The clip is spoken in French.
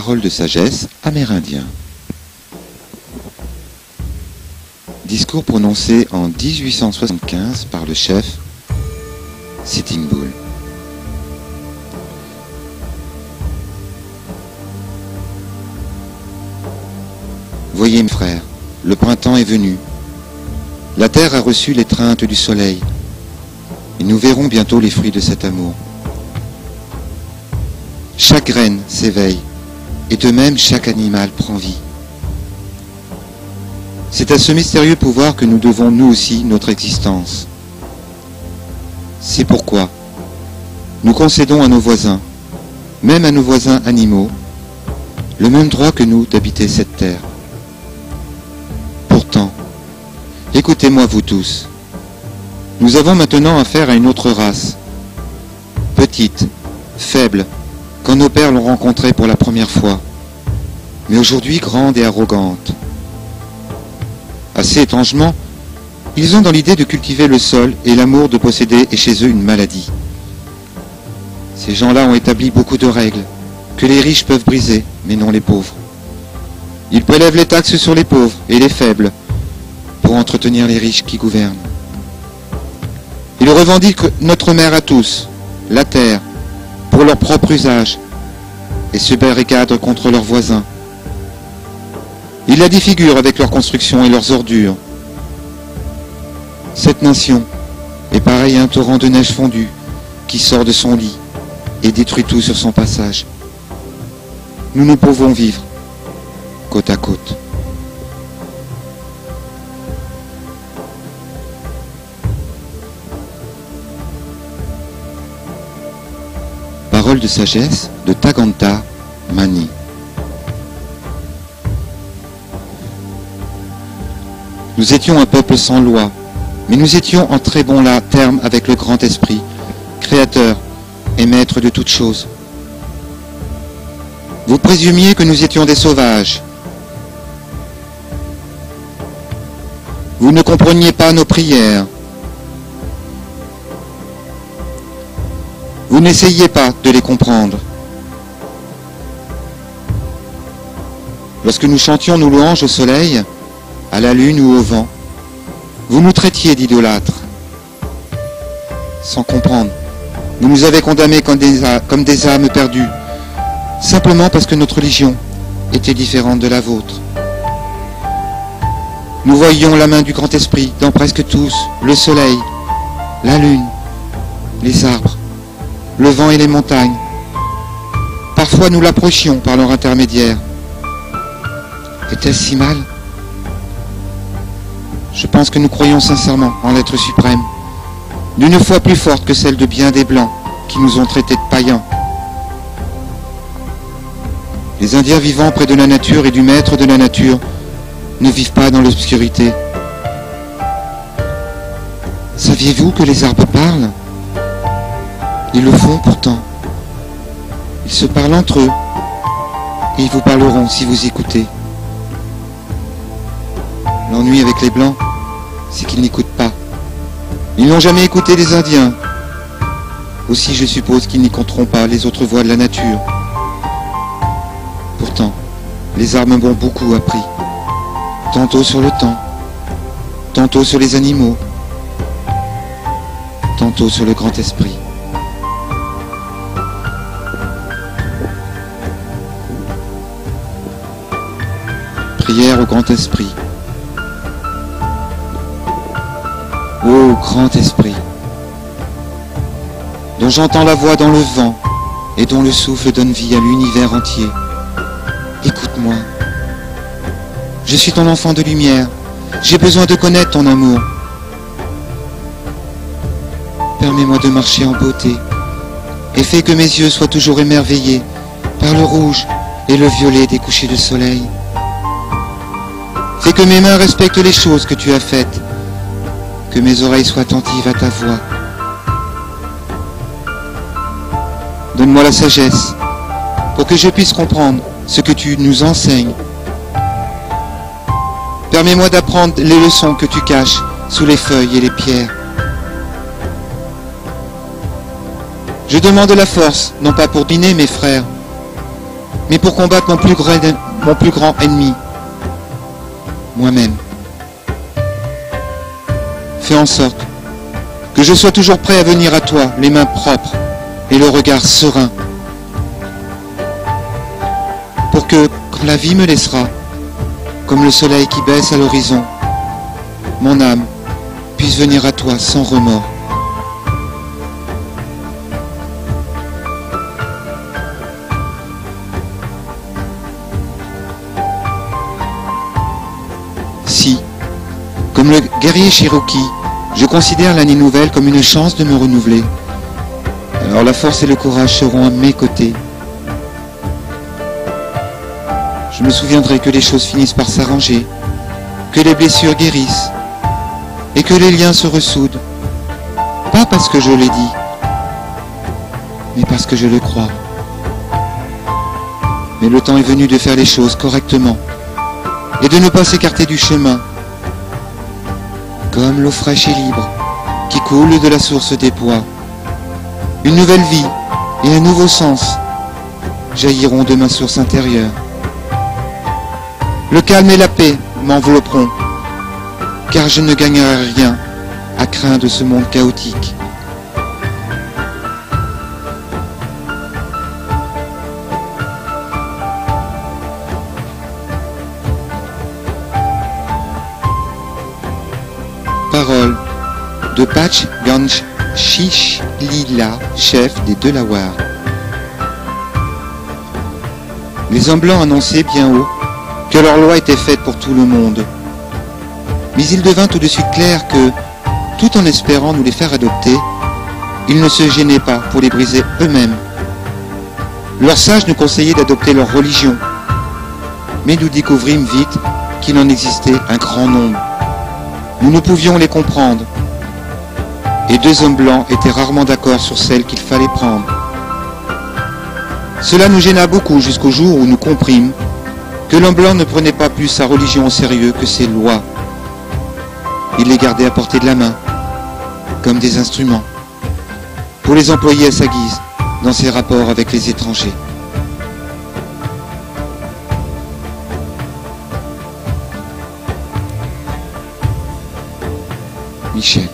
Paroles de sagesse amérindien. Discours prononcé en 1875 par le chef Sitting Bull. Voyez mes frères, le printemps est venu. La terre a reçu l'étreinte du soleil. Et nous verrons bientôt les fruits de cet amour. Chaque graine s'éveille, et de même chaque animal prend vie. C'est à ce mystérieux pouvoir que nous devons nous aussi notre existence. C'est pourquoi nous concédons à nos voisins, même à nos voisins animaux, le même droit que nous d'habiter cette terre. Pourtant, écoutez-moi vous tous, nous avons maintenant affaire à une autre race, petite, faible, quand nos pères l'ont rencontrée pour la première fois, mais aujourd'hui grande et arrogante. Assez étrangement, ils ont dans l'idée de cultiver le sol et l'amour de posséder est chez eux une maladie. Ces gens-là ont établi beaucoup de règles, que les riches peuvent briser, mais non les pauvres. Ils prélèvent les taxes sur les pauvres et les faibles, pour entretenir les riches qui gouvernent. Ils revendiquent notre mère à tous, la terre, pour leur propre usage, et se barricadent contre leurs voisins. Ils la défigurent avec leurs constructions et leurs ordures. Cette nation est pareille à un torrent de neige fondue qui sort de son lit et détruit tout sur son passage. Nous ne pouvons vivre côte à côte. Paroles de sagesse de Taganta Mani. Nous étions un peuple sans loi, mais nous étions en très bon terme avec le grand esprit, créateur et maître de toutes choses. Vous présumiez que nous étions des sauvages. Vous ne compreniez pas nos prières. Vous n'essayiez pas de les comprendre. Lorsque nous chantions nos louanges au soleil, à la lune ou au vent, vous nous traitiez d'idolâtres. Sans comprendre, vous nous avez condamnés comme des âmes perdues, simplement parce que notre religion était différente de la vôtre. Nous voyions la main du grand esprit dans presque tous, le soleil, la lune, les arbres, le vent et les montagnes. Parfois nous l'approchions par leur intermédiaire. Est-elle si mal ? Je pense que nous croyons sincèrement en l'être suprême, d'une foi plus forte que celle de bien des Blancs qui nous ont traités de païens. Les Indiens vivant près de la nature et du maître de la nature ne vivent pas dans l'obscurité. Saviez-vous que les arbres parlent ? Ils le font pourtant. Ils se parlent entre eux et ils vous parleront si vous écoutez. L'ennui avec les Blancs, c'est qu'ils n'écoutent pas. Ils n'ont jamais écouté les Indiens. Aussi, je suppose qu'ils n'écouteront pas les autres voix de la nature. Pourtant, les arbres m'ont beaucoup appris. Tantôt sur le temps, tantôt sur les animaux, tantôt sur le grand esprit. Prière au grand esprit. Ô grand esprit, dont j'entends la voix dans le vent et dont le souffle donne vie à l'univers entier, écoute-moi. Je suis ton enfant de lumière, j'ai besoin de connaître ton amour. Permets-moi de marcher en beauté et fais que mes yeux soient toujours émerveillés par le rouge et le violet des couchers de soleil. Fais que mes mains respectent les choses que tu as faites, que mes oreilles soient attentives à ta voix. Donne-moi la sagesse pour que je puisse comprendre ce que tu nous enseignes. Permets-moi d'apprendre les leçons que tu caches sous les feuilles et les pierres. Je demande la force, non pas pour dîner mes frères, mais pour combattre mon plus grand ennemi, moi-même. Fais en sorte que je sois toujours prêt à venir à toi, les mains propres et le regard serein, pour que, quand la vie me laissera, comme le soleil qui baisse à l'horizon, mon âme puisse venir à toi sans remords. Si, comme le guerrier Cherokee, je considère l'année nouvelle comme une chance de me renouveler, alors la force et le courage seront à mes côtés. Je me souviendrai que les choses finissent par s'arranger, que les blessures guérissent et que les liens se ressoudent, pas parce que je l'ai dit, mais parce que je le crois. Mais le temps est venu de faire les choses correctement et de ne pas s'écarter du chemin, comme l'eau fraîche et libre qui coule de la source des bois. Une nouvelle vie et un nouveau sens jailliront de ma source intérieure. Le calme et la paix m'envelopperont, car je ne gagnerai rien à craindre ce monde chaotique. Parole de Patch Ganj Shichlila, chef des Delaware. Les hommes blancs annonçaient bien haut que leur loi était faite pour tout le monde. Mais il devint tout de suite clair que, tout en espérant nous les faire adopter, ils ne se gênaient pas pour les briser eux-mêmes. Leurs sages nous conseillaient d'adopter leur religion, mais nous découvrîmes vite qu'il en existait un grand nombre. Nous ne pouvions les comprendre, et deux hommes blancs étaient rarement d'accord sur celle qu'il fallait prendre. Cela nous gêna beaucoup jusqu'au jour où nous comprîmes que l'homme blanc ne prenait pas plus sa religion au sérieux que ses lois. Il les gardait à portée de la main, comme des instruments, pour les employer à sa guise dans ses rapports avec les étrangers. Michel.